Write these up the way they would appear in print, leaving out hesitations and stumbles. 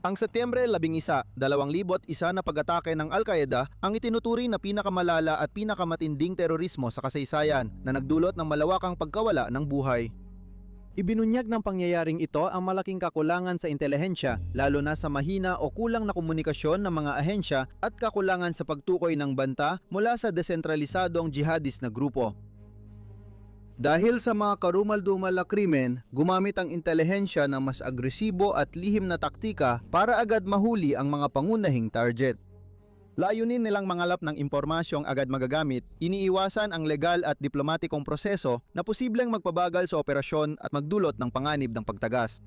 Ang Setyembre 11, 2001 na pag-atake ng Al-Qaeda ang itinuturing na pinakamalala at pinakamatinding terorismo sa kasaysayan na nagdulot ng malawakang pagkawala ng buhay. Ibinunyag ng pangyayaring ito ang malaking kakulangan sa intelihensya, lalo na sa mahina o kulang na komunikasyon ng mga ahensya at kakulangan sa pagtukoy ng banta mula sa desentralisadong jihadist na grupo. Dahil sa mga karumal-dumal na krimen, gumamit ang intelihensya ng mas agresibo at lihim na taktika para agad mahuli ang mga pangunahing target. Layunin nilang mangalap ng impormasyong agad magagamit, iniiwasan ang legal at diplomatikong proseso na posibleng magpabagal sa operasyon at magdulot ng panganib ng pagtagas.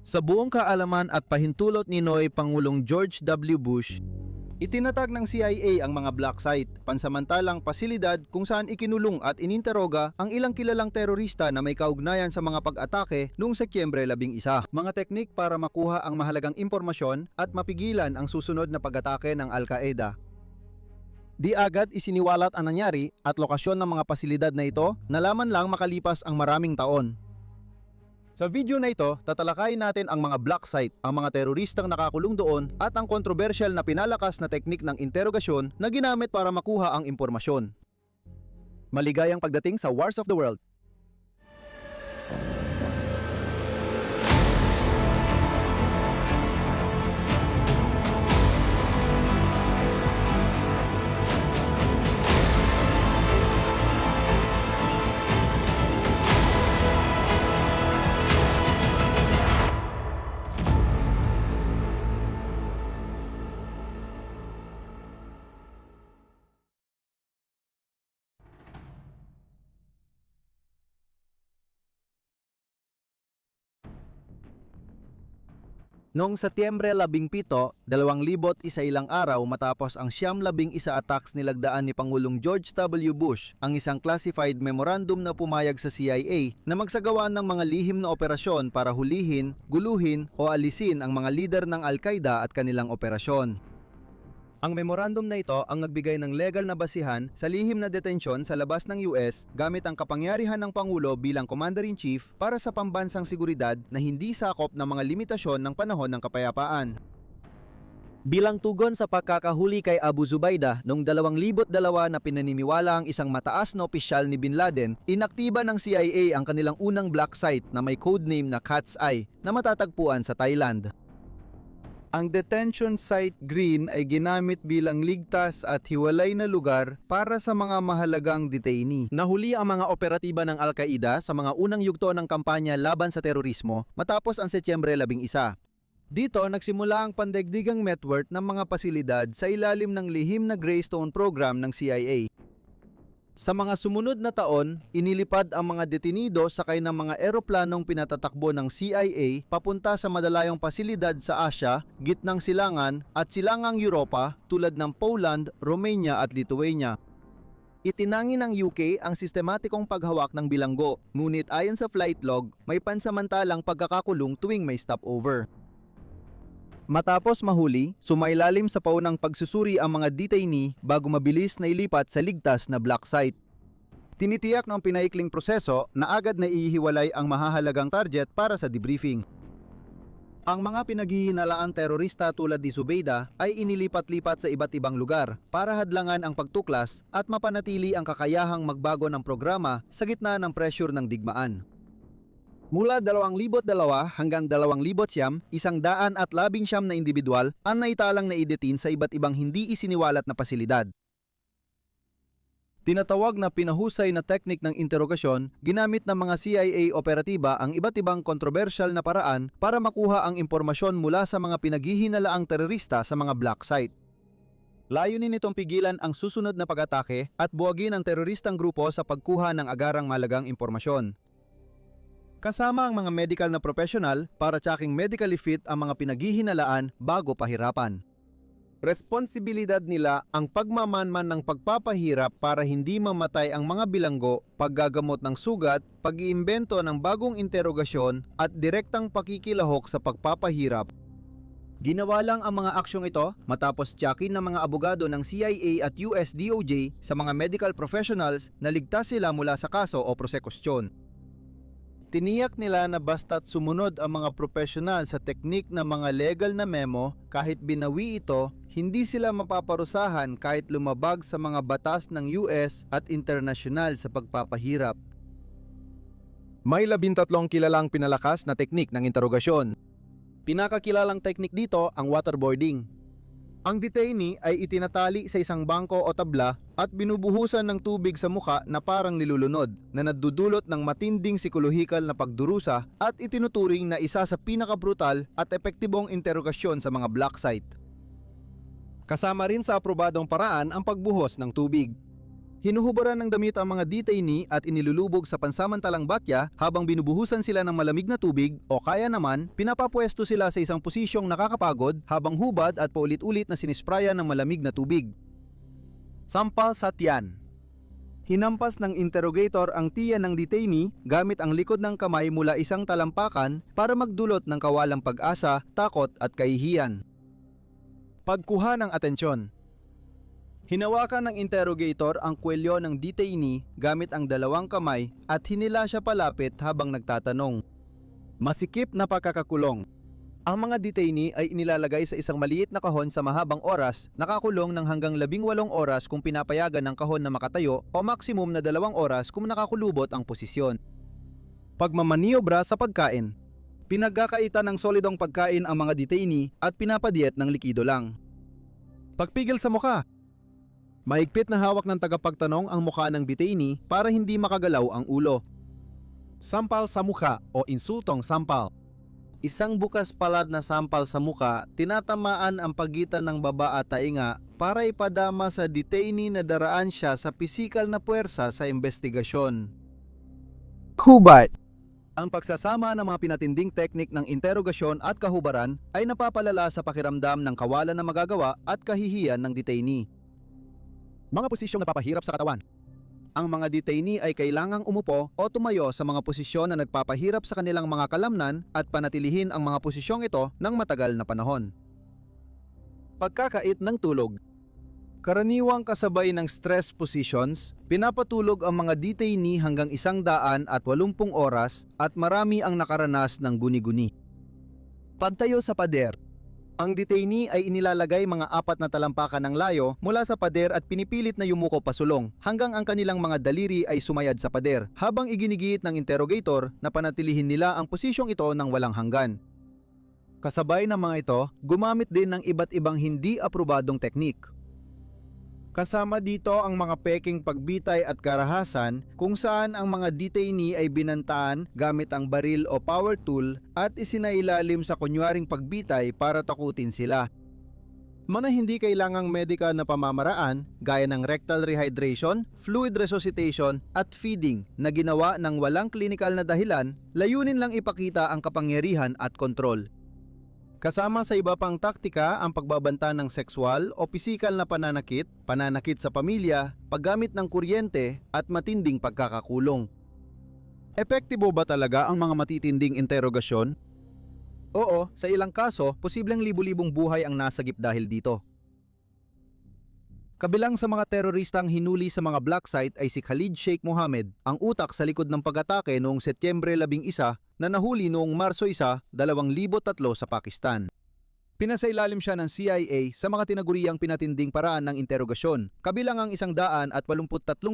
Sa buong kaalaman at pahintulot ni Noy Pangulong George W. Bush, itinatag ng CIA ang mga black site, pansamantalang pasilidad kung saan ikinulong at ininteroga ang ilang kilalang terorista na may kaugnayan sa mga pag-atake noong Setyembre 11. Mga teknik para makuha ang mahalagang impormasyon at mapigilan ang susunod na pag-atake ng Al-Qaeda. Di agad isiniwalat ang nangyari at lokasyon ng mga pasilidad na ito nalaman lang makalipas ang maraming taon. Sa video na ito, tatalakayin natin ang mga black site, ang mga teroristang nakakulong doon at ang kontrobersyal na pinalakas na teknik ng interogasyon na ginamit para makuha ang impormasyon. Maligayang pagdating sa Wars of the World! Noong Setyembre 17, 2001 ilang araw matapos ang 11 attacks nilagdaan ni Pangulong George W. Bush ang isang classified memorandum na pumayag sa CIA na magsagawa ng mga lihim na operasyon para hulihin, guluhin o alisin ang mga lider ng Al-Qaeda at kanilang operasyon. Ang memorandum na ito ang nagbigay ng legal na basihan sa lihim na detensyon sa labas ng US gamit ang kapangyarihan ng Pangulo bilang Commander-in-Chief para sa pambansang seguridad na hindi sakop ng mga limitasyon ng panahon ng kapayapaan. Bilang tugon sa pagkakahuli kay Abu Zubaydah noong 2002 na pinaniniwala ang isang mataas na opisyal ni Bin Laden, inaktiba ng CIA ang kanilang unang black site na may codename na Cat's Eye na matatagpuan sa Thailand. Ang detention site Green ay ginamit bilang ligtas at hiwalay na lugar para sa mga mahalagang detainee. Nahuli ang mga operatiba ng Al-Qaeda sa mga unang yugto ng kampanya laban sa terorismo matapos ang Setyembre 11. Dito nagsimula ang pandaigdigang network ng mga pasilidad sa ilalim ng lihim na Greystone program ng CIA. Sa mga sumunod na taon, inilipad ang mga detenido sakay ng mga eroplanong pinatatakbo ng CIA papunta sa madalayong pasilidad sa Asya, gitnang silangan at silangang Europa tulad ng Poland, Romania at Lithuania. Itinangin ng UK ang sistematikong paghawak ng bilanggo, ngunit ayon sa flight log, may pansamantalang pagkakakulong tuwing may stopover. Matapos mahuli, sumailalim sa paunang pagsusuri ang mga detainee bago mabilis na ilipat sa ligtas na black site. Tinitiyak ng pinaikling proseso na agad na ihiwalay ang mahahalagang target para sa debriefing. Ang mga pinaghihinalaang terorista tulad ni Zubaydah ay inilipat-lipat sa iba't ibang lugar para hadlangan ang pagtuklas at mapanatili ang kakayahang magbago ng programa sa gitna ng pressure ng digmaan. Mula 2002 hanggang 2009, 119 na individual ang naitalang na idetin sa iba't ibang hindi isiniwalat na pasilidad. Tinatawag na pinahusay na teknik ng interogasyon, ginamit ng mga CIA operatiba ang iba't ibang kontrobersyal na paraan para makuha ang impormasyon mula sa mga pinaghihinalaang terorista sa mga black site. Layunin nitong pigilan ang susunod na pag-atake at buwagin ang teroristang grupo sa pagkuha ng agarang malagang impormasyon. Kasama ang mga medical na professional para tsaking medically fit ang mga pinaghihinalaan bago pahirapan. Responsibilidad nila ang pagmamanman ng pagpapahirap para hindi mamatay ang mga bilanggo, paggagamot ng sugat, pag-iimbento ng bagong interogasyon at direktang pakikilahok sa pagpapahirap. Ginawa lang ang mga aksyong ito matapos tiyakin ng mga abogado ng CIA at US DOJ sa mga medical professionals na ligtas sila mula sa kaso o prosekusyon. Tiniyak nila na basta't sumunod ang mga profesional sa teknik ng mga legal na memo, kahit binawi ito, hindi sila mapaparusahan kahit lumabag sa mga batas ng US at internasyonal sa pagpapahirap. May 13 kilalang pinalakas na teknik ng interogasyon. Pinakakilalang teknik dito ang waterboarding. Ang detainee ay itinatali sa isang bangko o tabla at binubuhusan ng tubig sa muka na parang nilulunod, na nagdudulot ng matinding psikolohikal na pagdurusa at itinuturing na isa sa pinakabrutal at epektibong interogasyon sa mga black site. Kasama rin sa aprobadong paraan ang pagbuhos ng tubig. Hinuhubaran ng damit ang mga detainee at inilulubog sa pansamantalang batya habang binubuhusan sila ng malamig na tubig, o kaya naman, pinapapwesto sila sa isang posisyong nakakapagod habang hubad at paulit-ulit na sinispraya ng malamig na tubig. Sampal sa tiyan. Hinampas ng interrogator ang tiyan ng detainee gamit ang likod ng kamay mula isang talampakan para magdulot ng kawalang pag-asa, takot at kahihiyan. Pagkuha ng atensyon. Hinawakan ng interrogator ang kwelyo ng detainee gamit ang dalawang kamay at hinila siya palapit habang nagtatanong. Masikip na pagkakakulong. Ang mga detainee ay inilalagay sa isang maliit na kahon sa mahabang oras, nakakulong ng hanggang 18 oras kung pinapayagan ng kahon na makatayo o maksimum na 2 oras kung nakakulubot ang posisyon. Pagmamaniobra sa pagkain. Pinagkakaitan ng solidong pagkain ang mga detainee at pinapadiet ng likido lang. Pagpigil sa muka. Mahigpit na hawak ng tagapagtanong ang mukha ng detainee para hindi makagalaw ang ulo. Sampal sa mukha o insultong sampal. Isang bukas palad na sampal sa muka, tinatamaan ang pagitan ng baba at tainga para ipadama sa detainee na daraan siya sa pisikal na puwersa sa investigasyon. Hubad. Ang pagsasama ng mga pinatinding teknik ng interogasyon at kahubaran ay napapalala sa pakiramdam ng kawalan na magagawa at kahihiyan ng detainee. Mga posisyong napapahirap sa katawan. Ang mga detainee ay kailangang umupo o tumayo sa mga posisyon na nagpapahirap sa kanilang mga kalamnan at panatilihin ang mga posisyong ito ng matagal na panahon. Pagkakait ng tulog. Karaniwang kasabay ng stress positions, pinapatulog ang mga detainee hanggang 180 oras at marami ang nakaranas ng guni-guni. Pagtayo sa pader. Ang detainee ay inilalagay mga 4 na talampakan ng layo mula sa pader at pinipilit na yumuko pasulong hanggang ang kanilang mga daliri ay sumayad sa pader, habang iginigit ng interrogator na panatilihin nila ang posisyong ito ng walang hanggan. Kasabay ng mga ito, gumamit din ng iba't ibang hindi aprobadong teknik. Kasama dito ang mga peking pagbitay at karahasan, kung saan ang mga detainee ay binantaan gamit ang baril o power tool at isinailalim sa kunwaring pagbitay para takutin sila. Mga hindi kailangang medikal na pamamaraan gaya ng rectal rehydration, fluid resuscitation at feeding na ginawa ng walang klinikal na dahilan, layunin lang ipakita ang kapangyarihan at kontrol. Kasama sa iba pang taktika ang pagbabanta ng sexual o pisikal na pananakit, pananakit sa pamilya, paggamit ng kuryente at matinding pagkakakulong. Epektibo ba talaga ang mga matitinding interogasyon? Oo, sa ilang kaso, posibleng libu-libong buhay ang nasagip dahil dito. Kabilang sa mga teroristang hinuli sa mga black site ay si Khalid Sheikh Mohammed, ang utak sa likod ng pag-atake noong Setyembre 11 na nahuli noong Marso 1, 2003 sa Pakistan. Pinasailalim siya ng CIA sa mga tinaguriang pinatinding paraan ng interogasyon, kabilang ang 183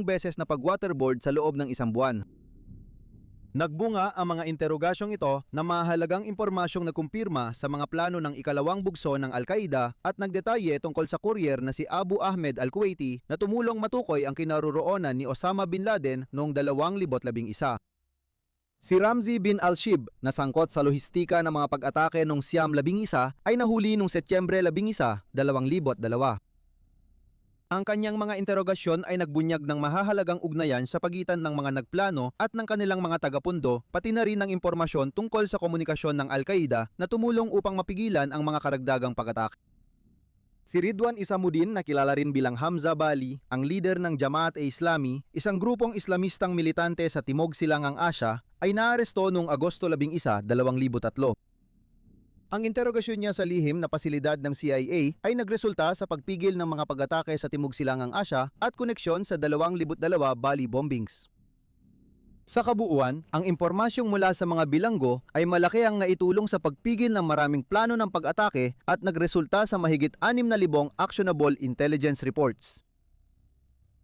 beses na pag-waterboard sa loob ng 1 buwan. Nagbunga ang mga interogasyong ito na mahalagang impormasyong nagkumpirma sa mga plano ng ikalawang bugso ng Al-Qaeda at nagdetalye tungkol sa courier na si Abu Ahmed Al-Kuwaiti na tumulong matukoy ang kinaroroonan ni Osama Bin Laden noong 2011. Si Ramzi bin Al-Shib, na sangkot sa lohistika ng mga pag-atake noong Siyam 11 ay nahuli noong Setyembre 11, 2002. Ang kanyang mga interogasyon ay nagbunyag ng mahahalagang ugnayan sa pagitan ng mga nagplano at ng kanilang mga tagapundo, pati na rin ng impormasyon tungkol sa komunikasyon ng Al-Qaeda na tumulong upang mapigilan ang mga karagdagang pag-atake. Si Ridwan Isamuddin, na kilala rin bilang Hamza Bali, ang leader ng Jamaat-e-Islami, isang grupong Islamistang militante sa Timog Silangang Asya, ay naaresto noong Agosto 11, 2003. Ang interogasyon niya sa lihim na pasilidad ng CIA ay nagresulta sa pagpigil ng mga pag-atake sa Timog Silangang Asya at koneksyon sa 2002 Bali bombings. Sa kabuuan, ang impormasyong mula sa mga bilanggo ay malaki ang naitulong sa pagpigil ng maraming plano ng pag-atake at nagresulta sa mahigit 6,000 actionable intelligence reports.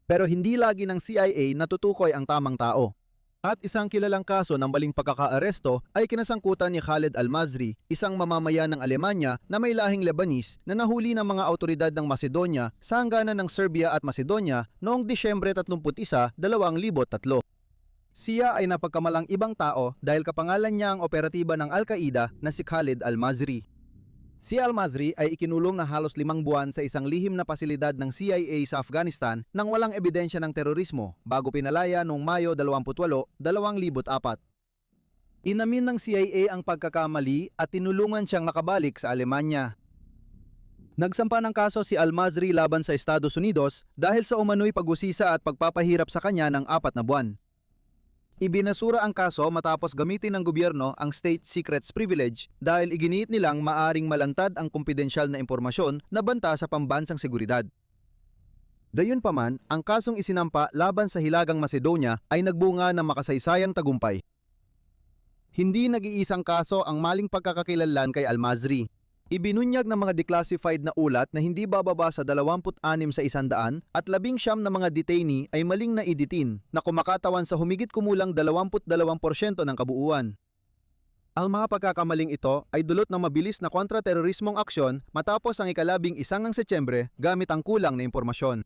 Pero hindi lagi ng CIA natutukoy ang tamang tao. At isang kilalang kaso ng maling pagkakaaresto ay kinasangkutan ni Khaled Al-Masri, isang mamamayan ng Alemanya na may lahing Lebanese na nahuli ng mga autoridad ng Macedonia sa hangganan ng Serbia at Macedonia noong Disyembre 31, 2003. Siya ay napagkamalang ibang tao dahil kapangalan niya ang operatiba ng Al-Qaeda na si Khaled Al-Masri. Si Al-Masri ay ikinulong na halos 5 buwan sa isang lihim na pasilidad ng CIA sa Afghanistan nang walang ebidensya ng terorismo bago pinalaya noong Mayo 28, 2004. Inamin ng CIA ang pagkakamali at tinulungan siyang nakabalik sa Alemanya. Nagsampa ng kaso si Al-Masri laban sa Estados Unidos dahil sa umano'y pag-usisa at pagpapahirap sa kanya ng 4 na buwan. Ibinasura ang kaso matapos gamitin ng gobyerno ang State Secrets Privilege dahil iginiit nilang maaring malantad ang kumpidensyal na impormasyon na banta sa pambansang seguridad. Gayunpaman, ang kasong isinampa laban sa Hilagang Macedonia ay nagbunga ng makasaysayang tagumpay. Hindi nag-iisang kaso ang maling pagkakakilanlan kay Al-Masri. Ibinunyag ng mga declassified na ulat na hindi bababa sa 26 sa 100 at 19 na mga detainee ay maling naiditin na kumakatawan sa humigit kumulang 22% ng kabuuan. Ang mga pagkakamaling ito ay dulot ng mabilis na kontra-terorismong aksyon matapos ang ika-11 ng Setyembre gamit ang kulang na impormasyon.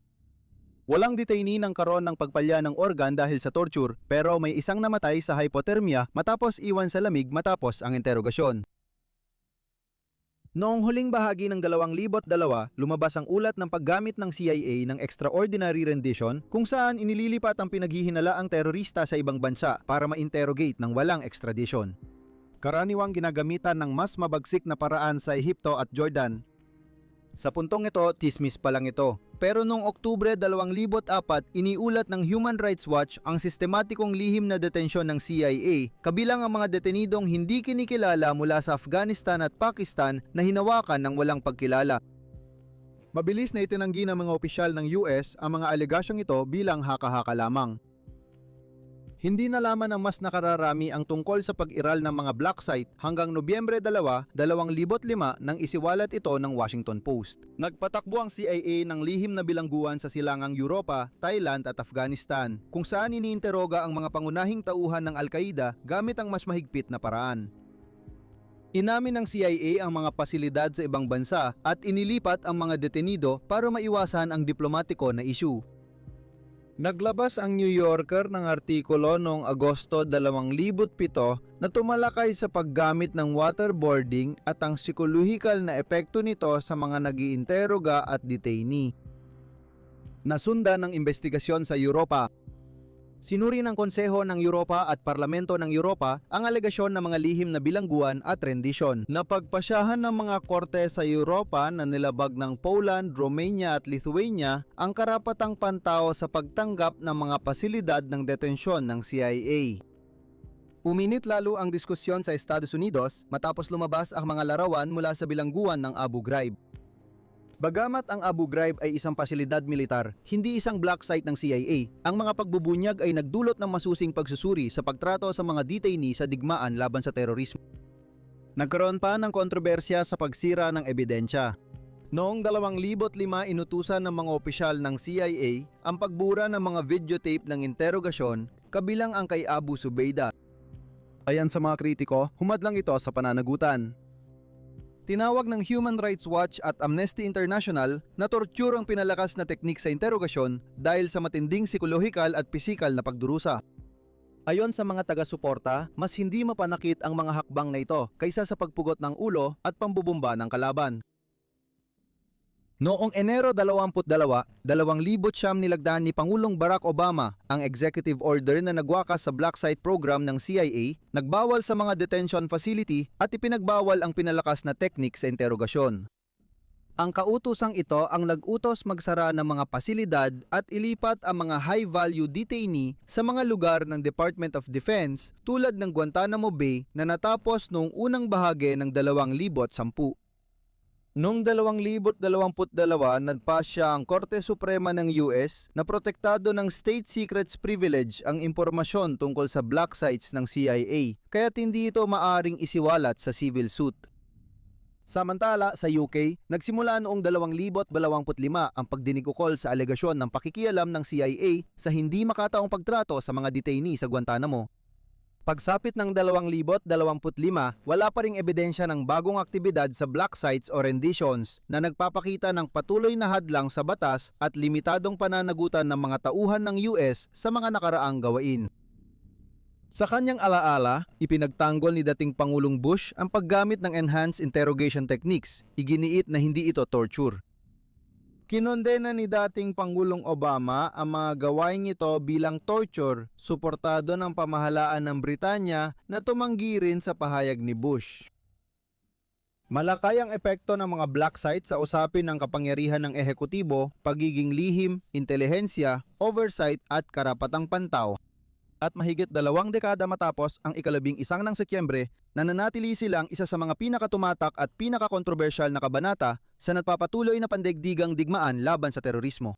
Walang detainee ng karon ng pagpalya ng organ dahil sa torture pero may isang namatay sa hypothermia matapos iwan sa lamig matapos ang interogasyon. Noong huling bahagi ng 2002, lumabas ang ulat ng paggamit ng CIA ng extraordinary rendition kung saan inililipat ang pinaghihinalaang terorista sa ibang bansa para ma-interrogate ng walang extradition. Karaniwang ginagamitan ng mas mabagsik na paraan sa Ehipto at Jordan. Sa puntong ito, tismis pa lang ito. Pero noong Oktubre 2004, iniulat ng Human Rights Watch ang sistematikong lihim na detensyon ng CIA, kabilang ang mga detenidong hindi kinikilala mula sa Afghanistan at Pakistan na hinawakan ng walang pagkilala. Mabilis na itinanggi ng mga opisyal ng US ang mga alegasyong ito bilang haka-haka lamang. Hindi nalaman ng mas nakararami ang tungkol sa pag-iral ng mga black site hanggang Nobyembre 2, 2005 nang isiwalat ito ng Washington Post. Nagpatakbo ang CIA ng lihim na bilangguan sa silangang Europa, Thailand at Afghanistan, kung saan iniinteroga ang mga pangunahing tauhan ng Al-Qaeda gamit ang mas mahigpit na paraan. Inamin ng CIA ang mga pasilidad sa ibang bansa at inilipat ang mga detenido para maiwasan ang diplomatiko na issue. Naglabas ang New Yorker ng artikulo noong Agosto 2007 na tumalakay sa paggamit ng waterboarding at ang psikolohikal na epekto nito sa mga nag-iinteroga at detainee. Nasundan ng investigasyon sa Europa. Sinuri ng Konseho ng Europa at Parlamento ng Europa ang alegasyon ng mga lihim na bilangguan at rendisyon. Napagpasyahan ng mga korte sa Europa na nilabag ng Poland, Romania at Lithuania ang karapatang pantao sa pagtanggap ng mga pasilidad ng detensyon ng CIA. Uminit lalo ang diskusyon sa Estados Unidos matapos lumabas ang mga larawan mula sa bilangguan ng Abu Ghraib. Bagamat ang Abu Ghraib ay isang pasilidad militar, hindi isang black site ng CIA, ang mga pagbubunyag ay nagdulot ng masusing pagsusuri sa pagtrato sa mga detainee sa digmaan laban sa terorismo. Nagkaroon pa ng kontrobersya sa pagsira ng ebidensya. Noong 2005 inutusan ng mga opisyal ng CIA ang pagbura ng mga videotape ng interogasyon kabilang ang kay Abu Zubaydah. Ayan sa mga kritiko, humadlang ito sa pananagutan. Tinawag ng Human Rights Watch at Amnesty International na torture ang pinalakas na teknik sa interogasyon dahil sa matinding psikolohikal at pisikal na pagdurusa. Ayon sa mga taga-suporta, mas hindi mapanakit ang mga hakbang na ito kaysa sa pagpugot ng ulo at pambubumba ng kalaban. Noong Enero 22, 2009 nilagdaan ni Pangulong Barack Obama ang executive order na nagwakas sa Black Site program ng CIA, nagbawal sa mga detention facility at ipinagbawal ang pinalakas na teknik sa interogasyon. Ang kautusang ito ang nag-utos magsara ng mga pasilidad at ilipat ang mga high-value detainee sa mga lugar ng Department of Defense tulad ng Guantanamo Bay na natapos noong unang bahagi ng 2010. Noong 2022, nagpasya ang Korte Suprema ng US na protektado ng State Secrets Privilege ang impormasyon tungkol sa black sites ng CIA, kaya't hindi ito maaring isiwalat sa civil suit. Samantala, sa UK, nagsimula noong 2025 ang pagdinikukol sa alegasyon ng pakikialam ng CIA sa hindi makataong pagtrato sa mga detainee sa Guantanamo. Pagsapit ng 2025, wala pa ring ebidensya ng bagong aktibidad sa black sites o renditions na nagpapakita ng patuloy na hadlang sa batas at limitadong pananagutan ng mga tauhan ng US sa mga nakaraang gawain. Sa kanyang alaala, ipinagtanggol ni dating Pangulong Bush ang paggamit ng enhanced interrogation techniques, iginiit na hindi ito torture. Kinondena ni dating Pangulong Obama ang mga gawain ito bilang torture, suportado ng pamahalaan ng Britanya na tumanggi rin sa pahayag ni Bush. Malakay ang epekto ng mga black sites sa usapin ng kapangyarihan ng ehekutibo, pagiging lihim, intelihensya, oversight at karapatang pantaw. At mahigit 2 dekada matapos ang ika-11 ng Setyembre, nananatili silang isa sa mga pinakatumatak at pinakakontrobersyal na kabanata sa nagpapatuloy na pandaigdigang digmaan laban sa terorismo.